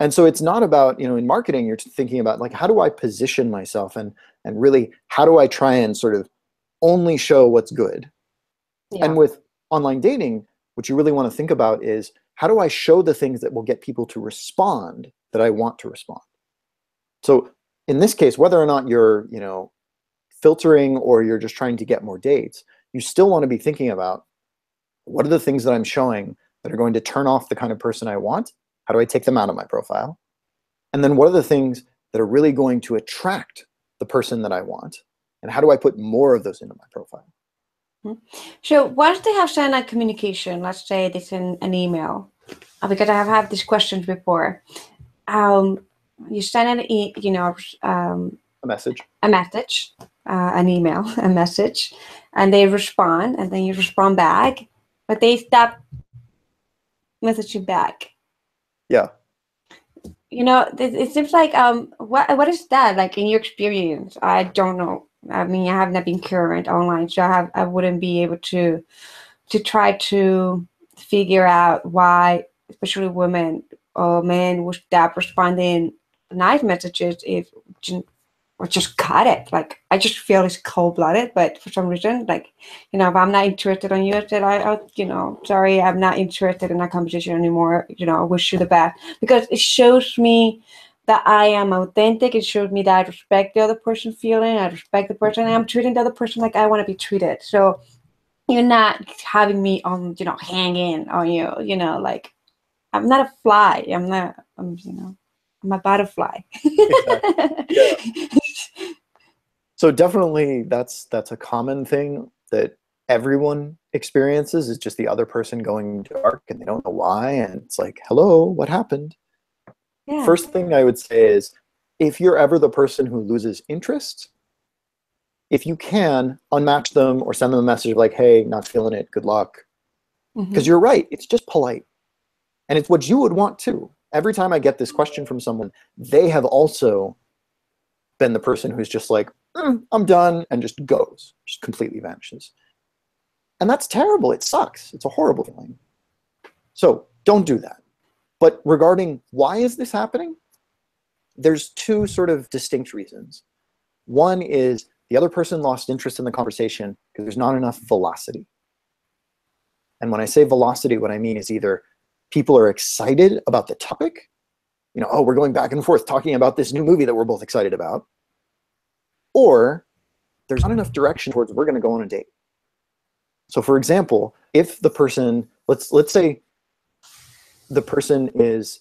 Speaker 2: And so it's not about, in marketing, you're thinking about like, how do I position myself and really, how do I try and sort of only show what's good?
Speaker 1: Yeah.
Speaker 2: And with online dating, what you really want to think about is, how do I show the things that will get people to respond that I want to respond? So in this case, whether or not you're, filtering or you're just trying to get more dates, you still want to be thinking about, what are the things that I'm showing that are going to turn off the kind of person I want? How do I take them out of my profile? And then what are the things that are really going to attract the person that I want? And how do I put more of those into my profile?
Speaker 1: So once they have sent a communication, let's say it's an email, because I have had these questions before. You send
Speaker 2: A message.
Speaker 1: An email, a message, and they respond, and then you respond back, but they stop messaging back.
Speaker 2: Yeah.
Speaker 1: It seems like what is that like in your experience? I don't know. I mean, I have not been current online, so I wouldn't be able to try to figure out why, especially women or men, would stop responding nice messages if or just cut it. Like, I just feel it's cold-blooded, but for some reason, like, if I'm not interested in you, I said, sorry, I'm not interested in that conversation anymore. I wish you the best, because it shows me that I am authentic. It shows me that I respect the other person's feeling. I respect the person, and I'm treating the other person like I want to be treated. So you're not having me on, hanging on you, like, I'm not a fly. I'm a butterfly.
Speaker 2: Exactly. Yeah. So definitely that's a common thing that everyone experiences, is just the other person going dark and they don't know why. And it's like, hello, what happened?
Speaker 1: Yeah.
Speaker 2: First thing I would say is, if you're ever the person who loses interest, if you can, unmatch them or send them a message like, hey, not feeling it, good luck. Because you're right, it's just polite. And it's what you would want too. Every time I get this question from someone, they have also been the person who's just like, I'm done, and just goes, just completely vanishes. And that's terrible. It sucks. It's a horrible feeling. So don't do that. But regarding why is this happening, there's two sort of distinct reasons. One is the other person lost interest in the conversation because there's not enough velocity. And when I say velocity, what I mean is either people are excited about the topic, oh, we're going back and forth talking about this new movie that we're both excited about, or there's not enough direction towards we're going to go on a date. So for example, if the person, let's say the person is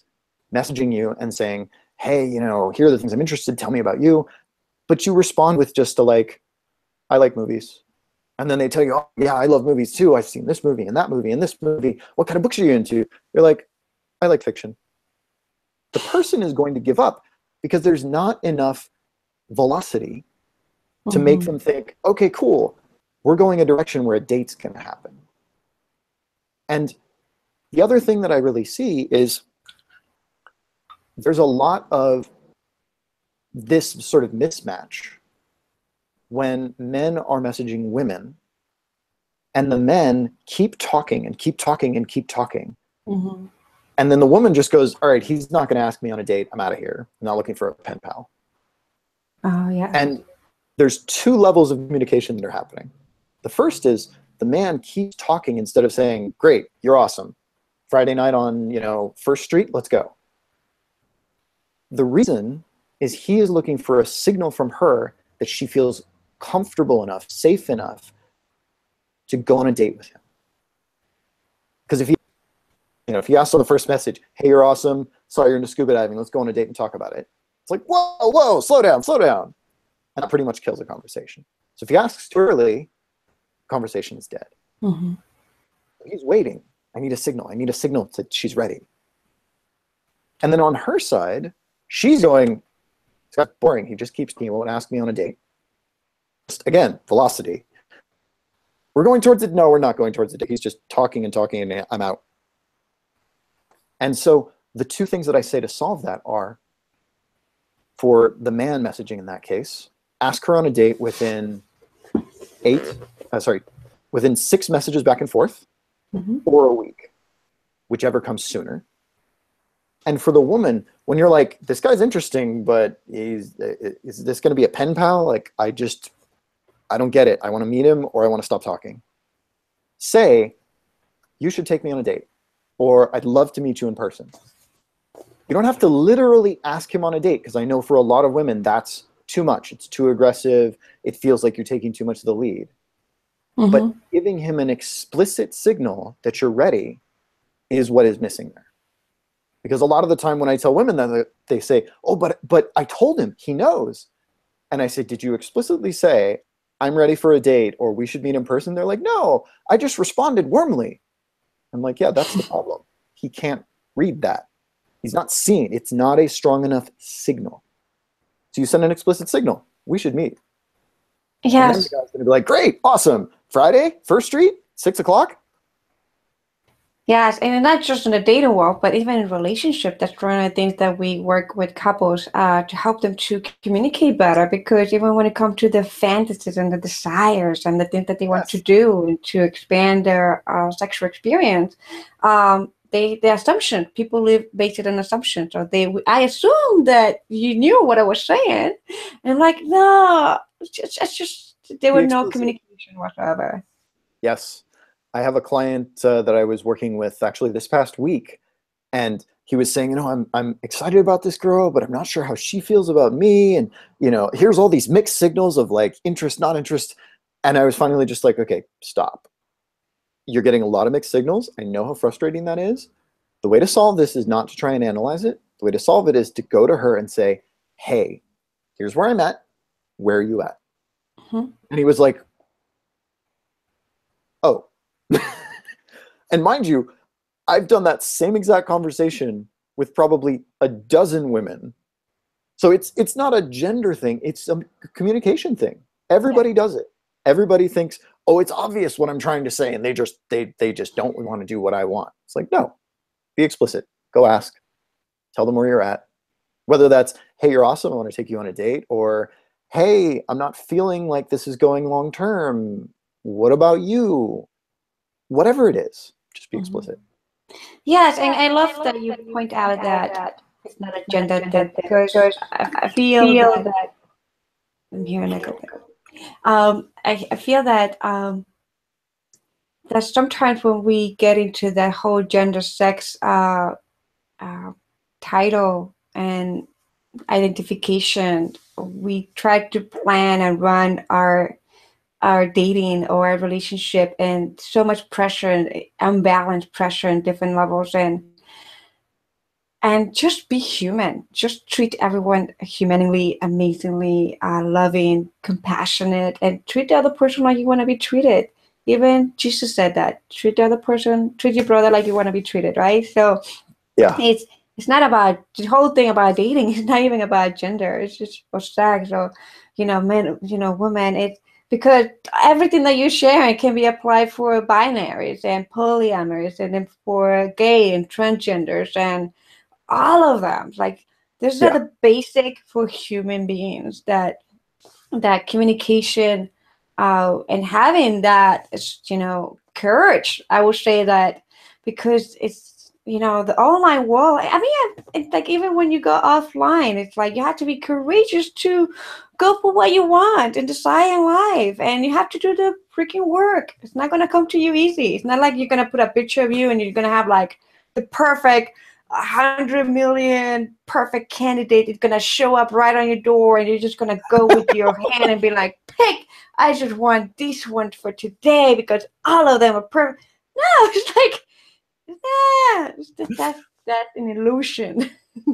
Speaker 2: messaging you and saying, hey, here are the things I'm interested, tell me about you, but you respond with just I like movies. And then they tell you, oh, yeah, I love movies too. I've seen this movie and that movie and this movie. What kind of books are you into? You're like, I like fiction. The person is going to give up because there's not enough velocity to make them think, okay, cool, we're going a direction where a date's going to happen. And the other thing that I really see is there's a lot of this sort of mismatch when men are messaging women and the men keep talking and keep talking and keep talking. And then the woman just goes, all right, he's not going to ask me on a date. I'm out of here. I'm not looking for a pen pal.
Speaker 1: Oh, yeah.
Speaker 2: And there's two levels of communication that are happening. The first is the man keeps talking instead of saying, great, you're awesome. Friday night on, First Street, let's go. The reason is he is looking for a signal from her that she feels comfortable enough, safe enough to go on a date with him. Because if he asks on the first message, hey, you're awesome, saw you're into scuba diving, let's go on a date and talk about it. It's like, whoa, slow down. And that pretty much kills the conversation. So if he asks too early, conversation is dead. He's waiting. I need a signal that she's ready. And then on her side, she's going, it's got boring. He just keeps, he won't ask me on a date. Just, again, velocity. We're going towards it. No, we're not going towards it. He's just talking and talking, and I'm out. And so the two things that I say to solve that are, for the man messaging in that case, ask her on a date within within 6 messages back and forth, or a week, whichever comes sooner. And for the woman, when you're like, this guy's interesting, but is this going to be a pen pal? Like, I don't get it. I want to meet him, or I want to stop talking. Say, you should take me on a date, or I'd love to meet you in person. You don't have to literally ask him on a date, because I know for a lot of women, that's too much. It's too aggressive. It feels like you're taking too much of the lead. But giving him an explicit signal that you're ready is what is missing there. Because a lot of the time when I tell women that, they say, oh, but I told him, he knows. And I say, did you explicitly say, I'm ready for a date, or we should meet in person? They're like, no, I just responded warmly. I'm like, yeah, that's the problem. He can't read that. He's not seeing. It's not a strong enough signal. So you send an explicit signal. We should meet.
Speaker 1: Yes.
Speaker 2: And then the guy's going to be like, great, awesome. Friday, 1st Street, 6 o'clock.
Speaker 1: Yes, and not just in the dating world, but even in relationship. That's one of the things that we work with couples to help them to communicate better. Because even when it comes to the fantasies and the desires and the things that they want to do and to expand their sexual experience, the assumption, people live based on assumptions. So I assume that you knew what I was saying, and like, no, it's just there was no communication whatsoever.
Speaker 2: Yes. I have a client that I was working with actually this past week, and he was saying, you know, I'm excited about this girl, but I'm not sure how she feels about me. And, you know, here's all these mixed signals of like interest, not interest. And I was finally just like, okay, stop. You're getting a lot of mixed signals. I know how frustrating that is. The way to solve this is not to try and analyze it. The way to solve it is to go to her and say, hey, here's where I'm at. Where are you at? And he was like, oh. And mind you, I've done that same exact conversation with probably a dozen women. So it's not a gender thing. It's a communication thing. Everybody does it. Everybody thinks, oh, it's obvious what I'm trying to say. And they just don't want to do what I want. It's like, no, be explicit. Go ask. Tell them where you're at. Whether that's, hey, you're awesome, I want to take you on a date, or, hey, I'm not feeling like this is going long term. What about you? Whatever it is, just be explicit.
Speaker 1: Yes, and I love that you point out that it's not a gender thing, because I feel that I'm hearing a good thing. I feel that that sometimes when we get into that whole gender sex title and identification, we try to plan and run our dating or our relationship, and so much pressure and unbalanced pressure in different levels, and just be human. Just treat everyone humanely, amazingly, loving, compassionate, and treat the other person like you want to be treated. Even Jesus said that. Treat the other person, treat your brother like you want to be treated, right? So
Speaker 2: yeah,
Speaker 1: it's not about the whole thing about dating. It's not even about gender. It's just for sex, or men, women. It's because everything that you're sharing can be applied for binaries and polyamorous, and then for gay and transgenders and all of them. Like, this is the basic for human beings, that communication and having that courage. I would say that, because it's the online world. I mean, it's like, even when you go offline, it's like you have to be courageous to go for what you want and decide in life, and you have to do the freaking work. It's not going to come to you easy. It's not like you're going to put a picture of you and you're going to have like the perfect 100 million perfect candidate is going to show up right on your door, and you're just going to go with your hand and be like, pick, I just want this one for today because all of them are perfect. No, it's like, that's an illusion.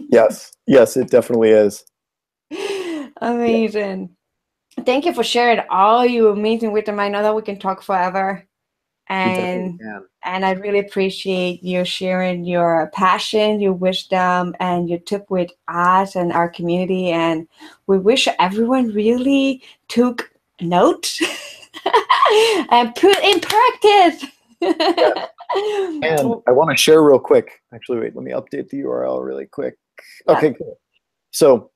Speaker 2: Yes, it definitely is.
Speaker 1: Amazing. Thank you for sharing all your amazing wisdom. I know that we can talk forever.
Speaker 2: We definitely
Speaker 1: And
Speaker 2: can.
Speaker 1: I really appreciate you sharing your passion, your wisdom, and your tip with us and our community. And we wish everyone really took note and put in practice.
Speaker 2: Yes. And I want to share real quick. Actually, wait, let me update the URL really quick.
Speaker 1: Yeah.
Speaker 2: Okay, cool. So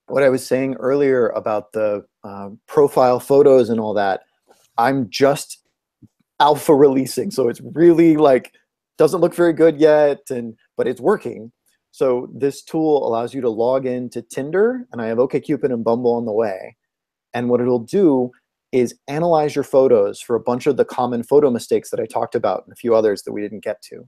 Speaker 2: what I was saying earlier about the profile photos and all that, I'm just alpha releasing. So it's really like, doesn't look very good yet, but it's working. So this tool allows you to log into Tinder, and I have OkCupid and Bumble on the way. And what it'll do is analyze your photos for a bunch of the common photo mistakes that I talked about and a few others that we didn't get to,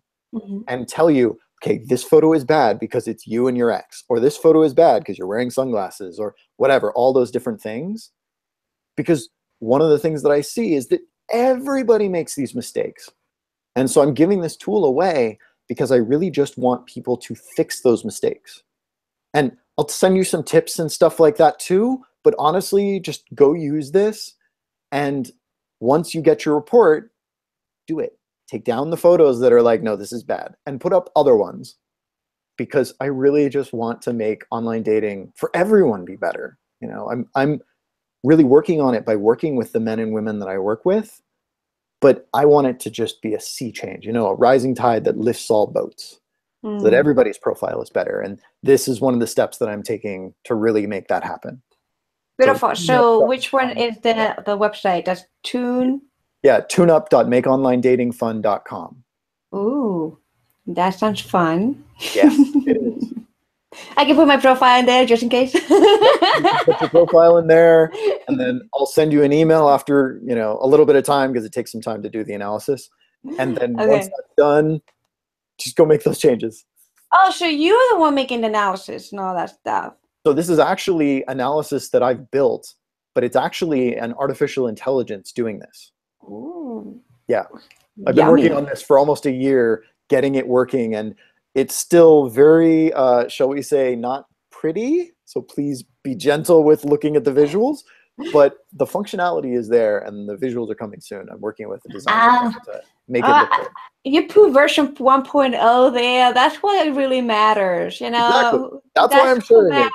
Speaker 2: and tell you, okay, this photo is bad because it's you and your ex, or this photo is bad because you're wearing sunglasses, or whatever, all those different things. Because one of the things that I see is that everybody makes these mistakes. And so I'm giving this tool away because I really just want people to fix those mistakes. And I'll send you some tips and stuff like that too, but honestly, just go use this. And once you get your report, do it. Take down the photos that are like, no, this is bad, and put up other ones, because I really just want to make online dating for everyone be better. You know, I'm really working on it by working with the men and women that I work with, but I want it to just be a sea change, you know, a rising tide that lifts all boats, so that everybody's profile is better. And this is one of the steps that I'm taking to really make that happen.
Speaker 1: Beautiful. So which one is the website? That's Tune?
Speaker 2: Yeah, tuneup.makeonlinedatingfun.com.
Speaker 1: Ooh, that sounds fun.
Speaker 2: Yes, it is.
Speaker 1: I can put my profile in there just in case.
Speaker 2: Yep, you can put your profile in there, and then I'll send you an email after, you know, a little bit of time, because it takes some time to do the analysis. And then once that's done, just go make those changes.
Speaker 1: Oh, so you're the one making the analysis and all that stuff.
Speaker 2: So this is actually analysis that I've built, but it's actually an artificial intelligence doing this.
Speaker 1: Ooh.
Speaker 2: Yeah. I've been working on this for almost a year, getting it working, and it's still very, shall we say, not pretty. So please be gentle with looking at the visuals, but the functionality is there and the visuals are coming soon. I'm working with the designer to make it look good.
Speaker 1: You put version 1.0 there. That's what really matters, you know.
Speaker 2: Exactly. That's why I'm sharing it.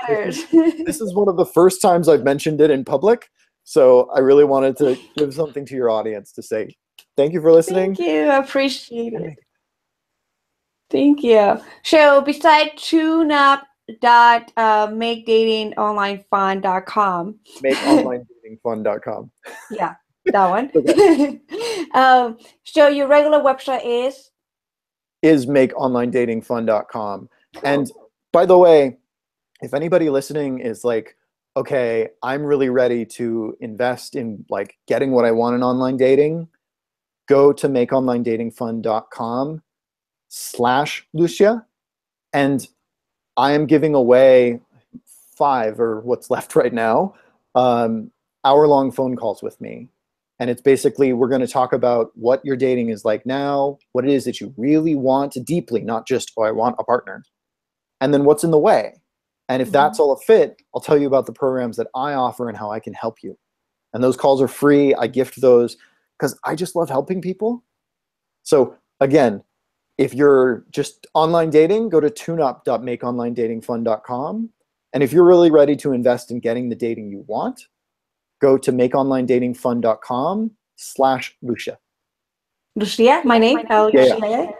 Speaker 2: This is one of the first times I've mentioned it in public. So I really wanted to give something to your audience to say, thank you for listening.
Speaker 1: Thank you. I appreciate it. Thank you. So besides tuneup.makedatingonlinefun.com.
Speaker 2: Makeonlinedatingfun.com.
Speaker 1: Yeah, that one. So your regular website is
Speaker 2: makeonlinedatingfun.com. And by the way, if anybody listening is like, okay, I'm really ready to invest in like getting what I want in online dating, go to makeonlinedatingfun.com/Lucia, and I am giving away 5, or what's left right now, hour-long phone calls with me. And it's basically, we're going to talk about what your dating is like now, what it is that you really want deeply, not just, oh, I want a partner, and then what's in the way. And if that's all a fit, I'll tell you about the programs that I offer and how I can help you. And those calls are free. I gift those because I just love helping people. So again, if you're just online dating, go to tuneup.makeonlinedatingfun.com. And if you're really ready to invest in getting the dating you want, go to makeonlinedatingfun.com/Lucia.
Speaker 1: Lucia, my name? L-U-C-I-A?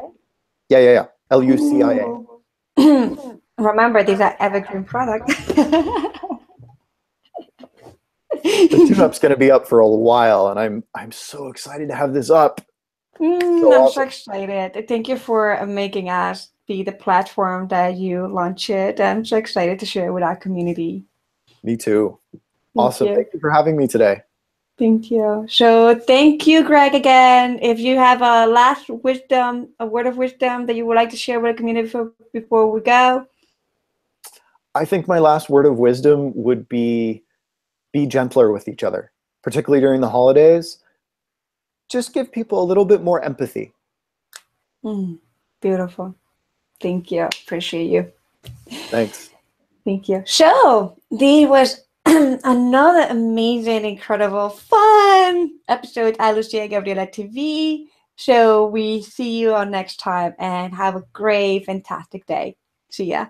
Speaker 2: Yeah. L-U-C-I-A.
Speaker 1: Remember, these are evergreen products.
Speaker 2: The TuneUp's going to be up for a while, and I'm so excited to have this up.
Speaker 1: I'm so excited. Thank you for making us be the platform that you launch it. I'm so excited to share it with our community.
Speaker 2: Me too. Awesome. Thank you for having me today.
Speaker 1: Thank you. So thank you, Greg, again. If you have a last wisdom, a word of wisdom that you would like to share with the community before we go.
Speaker 2: I think my last word of wisdom would be gentler with each other, particularly during the holidays. Just give people a little bit more empathy.
Speaker 1: Beautiful. Thank you. Appreciate you.
Speaker 2: Thanks.
Speaker 1: Thank you. So this was another amazing, incredible, fun episode at Lucia Gabriela TV. So we see you on next time and have a great, fantastic day. See ya.